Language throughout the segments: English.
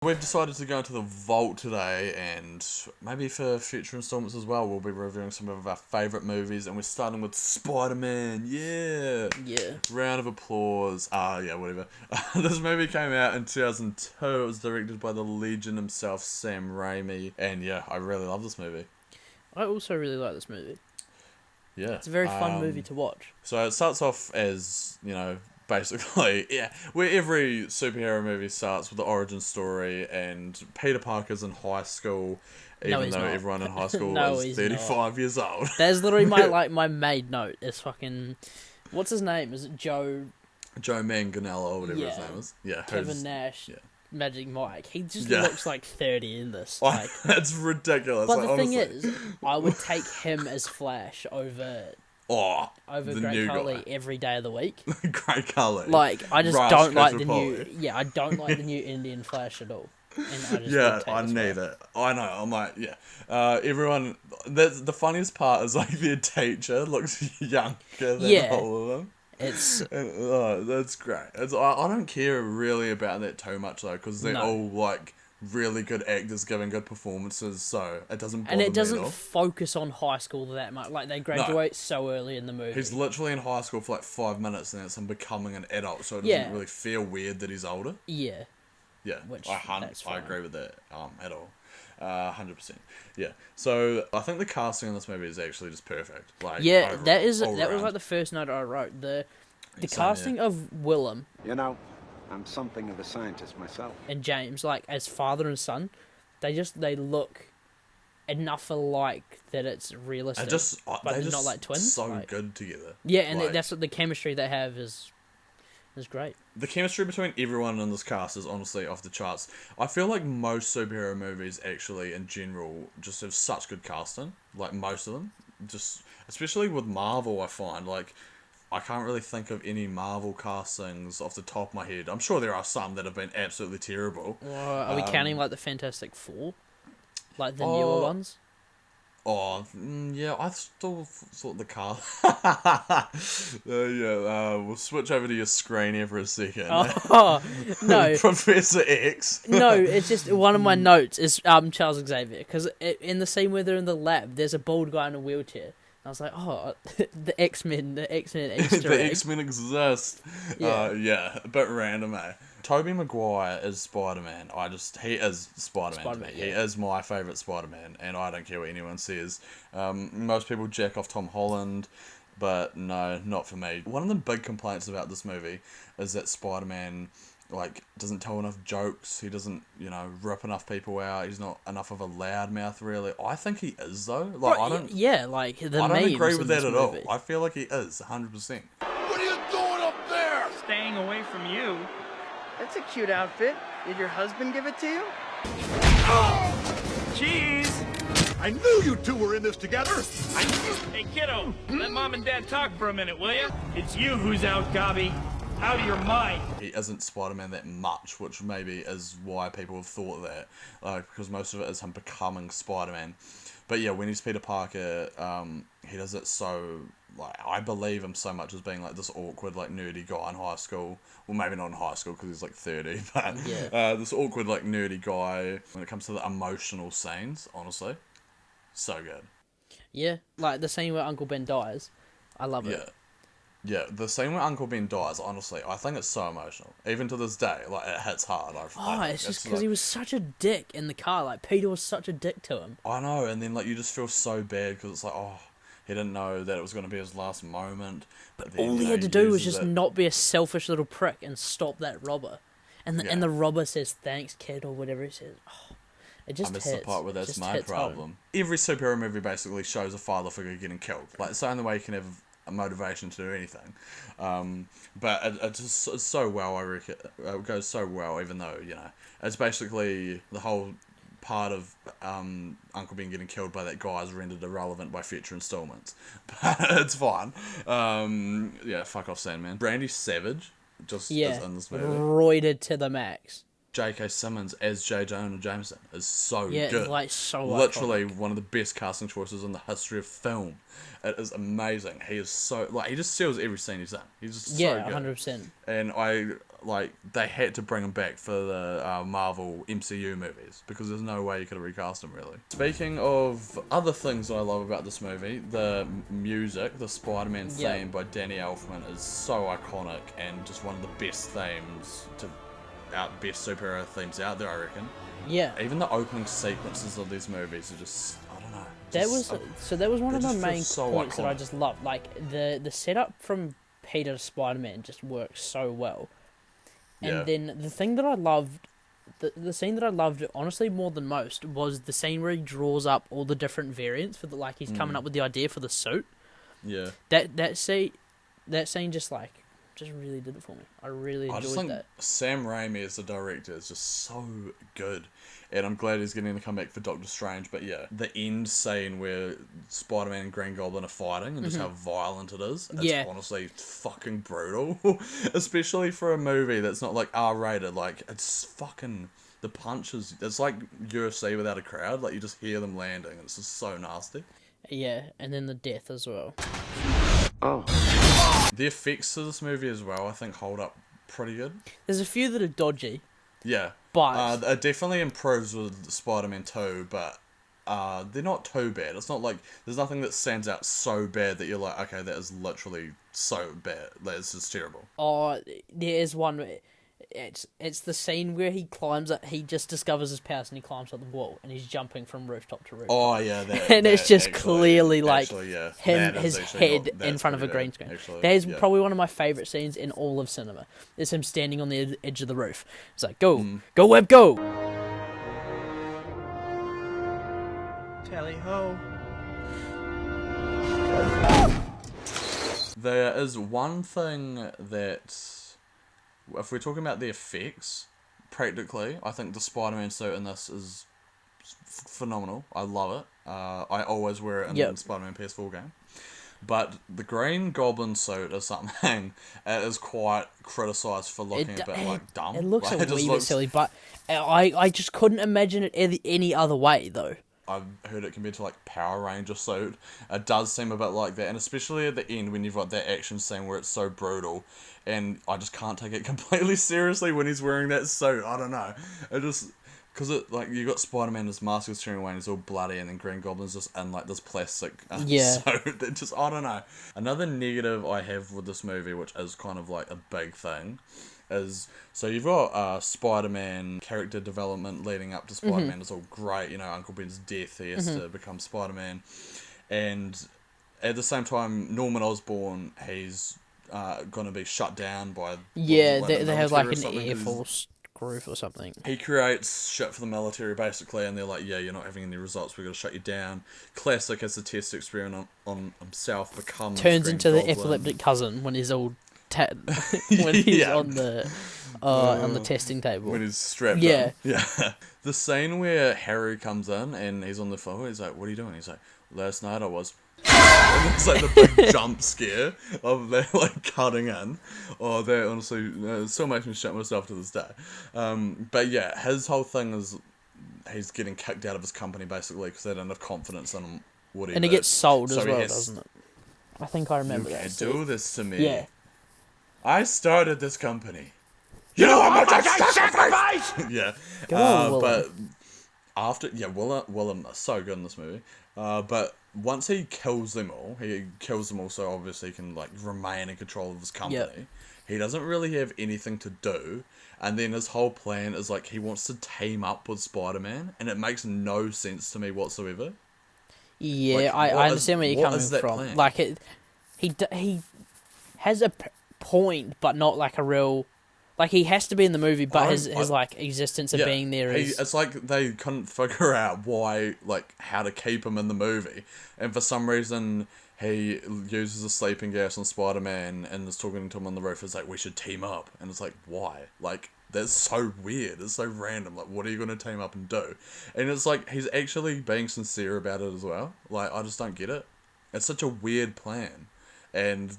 We've decided to go into the vault today, and maybe for future installments as well, we'll be reviewing some of our favourite movies, and we're starting with Spider-Man, yeah! Round of applause. Whatever. This movie came out in 2002, it was directed by the legend himself, Sam Raimi, and yeah, I really love this movie. I also really like this movie. Yeah. It's a very fun movie to watch. So it starts off as, basically, where every superhero movie starts with the origin story, and Peter Parker's in high school, even though everyone in high school is 35 years old. That's literally my made note. Is fucking, what's his name? Is it Joe Manganiello or whatever his name is? Yeah, Kevin Nash. Yeah. Magic Mike. He just looks like 30 in this. That's ridiculous. But the thing is, I would take him as Flash over Great Khali every day of the week. Great Khali. I just don't like the new. Yeah, I don't like the new Indian Flash at all. And I need it. I know. I'm like, everyone. The funniest part is their teacher looks younger than all of them. That's great. I don't care really about that too much though, because they're all really good actors giving good performances, so it doesn't bother me at all. And it doesn't focus on high school that much. They graduate so early in the movie. He's literally in high school for 5 minutes, and it's him becoming an adult, so it doesn't really feel weird that he's older. Yeah. Yeah, I agree with that at all. 100%. Yeah. So I think the casting in this movie is actually just perfect. That was the first note I wrote. The casting of Willem. I'm something of a scientist myself. And James, as father and son, they look enough alike that it's realistic. They're not like twins. So good together. Yeah, and that's what the chemistry they have is great. The chemistry between everyone in this cast is honestly off the charts. I feel like most superhero movies actually, in general, just have such good casting. Most of them. Just, especially with Marvel, I find, I can't really think of any Marvel castings off the top of my head. I'm sure there are some that have been absolutely terrible. Are we counting, the Fantastic Four? The newer ones? I still thought the cast... we'll switch over to your screen here for a second. Oh, no. Professor X. No, it's just one of my notes is Charles Xavier, because in the scene where they're in the lab, there's a bald guy in a wheelchair. I was like, the X-Men Easter egg. The X-Men exist. A bit random, eh? Tobey Maguire is Spider-Man. He is Spider-Man to me. Yeah. He is my favourite Spider-Man, and I don't care what anyone says. Most people jack off Tom Holland, but no, not for me. One of the big complaints about this movie is that Spider-Man doesn't tell enough jokes. He doesn't, rip enough people out. He's not enough of a loudmouth, really. I think he is, though. I don't agree with that at all. I feel like he is, 100%. What are you doing up there? Staying away from you. That's a cute outfit. Did your husband give it to you? Cheese! I knew you two were in this together! Hey, kiddo, let Mom and Dad talk for a minute, will ya? It's you who's out, Gobby. Out of your mind. He isn't Spider-Man that much, which maybe is why people have thought that. Because most of it is him becoming Spider-Man. But yeah, when he's Peter Parker, he does it so... I believe him so much as being this awkward, nerdy guy in high school. Well, maybe not in high school because he's 30, but this awkward, nerdy guy when it comes to the emotional scenes, honestly. So good. Yeah, the scene where Uncle Ben dies. I love it. Yeah, the scene where Uncle Ben dies, honestly, I think it's so emotional. Even to this day, it hits hard. It's just because he was such a dick in the car. Peter was such a dick to him. I know, and then, you just feel so bad because it's he didn't know that it was going to be his last moment. But then, all he had to do was just not be a selfish little prick and stop that robber. And the robber says, "Thanks, kid," or whatever he says. It just hits. I missed the part where that's my problem. Home. Every superhero movie basically shows a father figure getting killed. It's the only way you can have a motivation to do anything. But it's so well, I reckon. It goes so well, even though, it's basically the whole part of Uncle Ben getting killed by that guy is rendered irrelevant by future installments. But it's fine. Fuck off, Sandman. Randy Savage is in this movie. Roided to the max. J.K. Simmons as J. Jonah Jameson is so good. Yeah, so literally iconic. One of the best casting choices in the history of film. It is amazing. He is so he just steals every scene he's in. He's just so good. 100%. And like they had to bring him back for the Marvel MCU movies because there's no way you could have recast him really. Speaking of other things that I love about this movie, the music, the Spider-Man theme by Danny Elfman is so iconic and just one of the best themes best superhero themes out there, I reckon. Yeah. Even the opening sequences of these movies are just, I don't know. That was one of my main points that I just loved. Like the setup from Peter to Spider-Man just works so well. And then the thing that I loved, the scene that I loved honestly more than most was the scene where he draws up all the different variants for the he's coming up with the idea for the suit. Yeah. That scene just really did it for me. I really enjoyed that. I just think Sam Raimi as the director is just so good. And I'm glad he's getting to come back for Doctor Strange. But yeah, the end scene where Spider-Man and Green Goblin are fighting and just how violent it is. It's honestly fucking brutal. Especially for a movie that's not like R-rated. Like, it's fucking... The punches... It's like UFC without a crowd. Like, you just hear them landing. It's just so nasty. Yeah, and then the death as well. Oh. The effects of this movie as well, I think, hold up pretty good. There's a few that are dodgy. Yeah. But... it definitely improves with Spider-Man 2, but they're not too bad. It's not like... There's nothing that stands out so bad that you're like, okay, that is literally so bad. That's just terrible. Oh, there is one... It's the scene where he climbs up, he just discovers his powers and he climbs up the wall and he's jumping from rooftop to rooftop. Oh yeah, and it's just clearly like his head in front of a green screen. That is probably one of my favourite scenes in all of cinema. Is him standing on the edge of the roof. It's like, go Webb, go! Tally ho. There is one thing that... If we're talking about the effects, practically, I think the Spider-Man suit in this is phenomenal. I love it. I always wear it in the Spider-Man PS4 game. But the Green Goblin suit is something that is quite criticised for looking a bit like dumb. It looks a wee bit silly, but I just couldn't imagine it any other way, though. I've heard it compared to like Power Ranger suit. It does seem a bit like that, and especially at the end when you've got that action scene where it's so brutal, and I just can't take it completely seriously when he's wearing that suit. I don't know. It just... Because it, like, you got Spider-Man, his mask is tearing away and he's all bloody, and then Green Goblin's just in, like, this plastic suit. That just, I don't know. Another negative I have with this movie, which is kind of, like, a big thing, is... So you've got Spider-Man character development leading up to Spider-Man. It's all great, you know, Uncle Ben's death, he has to become Spider-Man. And at the same time, Norman Osborn, he's going to be shut down by... Yeah, they have, like, an Air Force... group or something. He creates shit for the military basically, and they're like, yeah, you're not having any results, we're going to shut you down. Classic as a test experiment on himself becomes turns into the epileptic cousin when he's all when he's on the testing table, when he's strapped on. The scene where Harry comes in and he's on the phone, he's like, what are you doing? He's like, last night I was... And it's like the big jump scare of that, like, cutting in. Oh, that honestly it still makes me shit myself to this day. But yeah, his whole thing is he's getting kicked out of his company basically because they don't have confidence in him. And it gets sold as well, doesn't it? I think I remember that. You do this to me. Yeah. I started this company. You know how much I sacrificed. Yeah. But after Willem is so good in this movie. But once he kills them all so obviously he can, like, remain in control of his company. Yep. He doesn't really have anything to do, and then his whole plan is, like, he wants to team up with Spider-Man, and it makes no sense to me whatsoever. Yeah, like, I understand where you're coming from. Plan? Like, he has a point, but not, like, a real... Like, he has to be in the movie, but his existence of being there is... It's like they couldn't figure out why, like, how to keep him in the movie. And for some reason, he uses a sleeping gas on Spider-Man and is talking to him on the roof. It's like, we should team up. And it's like, why? Like, that's so weird. It's so random. Like, what are you going to team up and do? And it's like, he's actually being sincere about it as well. Like, I just don't get it. It's such a weird plan. And...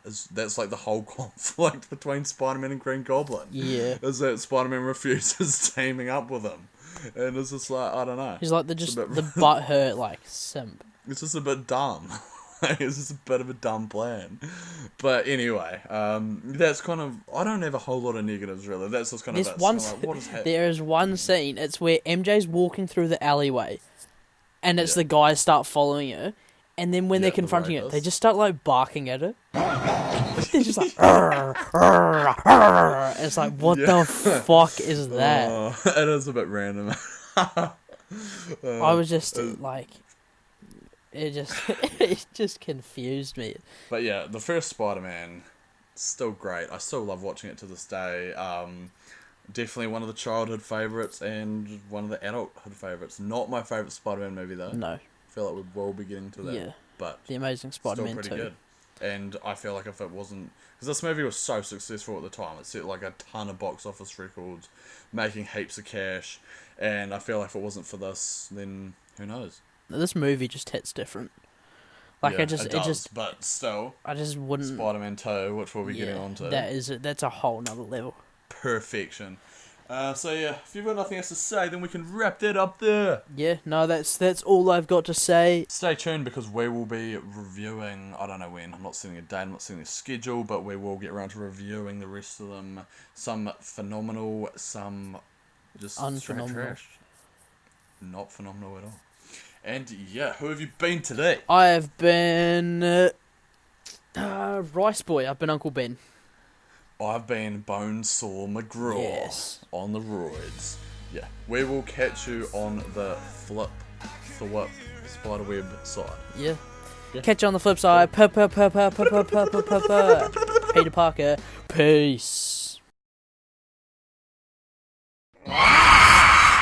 that's like the whole conflict between Spider-Man and Green Goblin. Yeah. Is that Spider-Man refuses teaming up with him. And it's just like, I don't know. He's like the butthurt, like, simp. It's just a bit dumb. Like, it's just a bit of a dumb plan. But anyway, that's kind of... I don't have a whole lot of negatives, really. That's just kind of... what is happening? There is one scene. It's where MJ's walking through the alleyway, and it's the guys start following her, and then when they're confronting her, they just start, like, barking at her. They're just like... Arr, arr, arr. It's like, what the fuck is that? It is a bit random. I was just, like... It just confused me. But yeah, the first Spider-Man, still great. I still love watching it to this day. Definitely one of the childhood favourites and one of the adulthood favourites. Not my favourite Spider-Man movie though. No. I feel like we will be getting to that. Yeah. But The Amazing Spider-Man 2. Still pretty good. And I feel like if it wasn't... Because this movie was so successful at the time. It set like a ton of box office records, making heaps of cash. And I feel like if it wasn't for this, then who knows? This movie just hits different. Like, yeah, it does, but still, I just wouldn't... Spider-Man 2, which we'll be getting onto. That's a whole nother level. Perfection. So yeah, if you've got nothing else to say, then we can wrap that up there. Yeah, no, that's all I've got to say. Stay tuned because we will be reviewing, I don't know when, I'm not setting a date, I'm not setting a schedule, but we will get around to reviewing the rest of them. Some phenomenal, some just unphenomenal. Trash. Not phenomenal at all. And yeah, who have you been today? I have been Rice Boy. I've been Uncle Ben. I've been Bonesaw McGraw. Yes. On the roids. Yeah, we will catch you on the spiderweb side. Yeah. Catch you on the flip side. Peter Parker. Peace.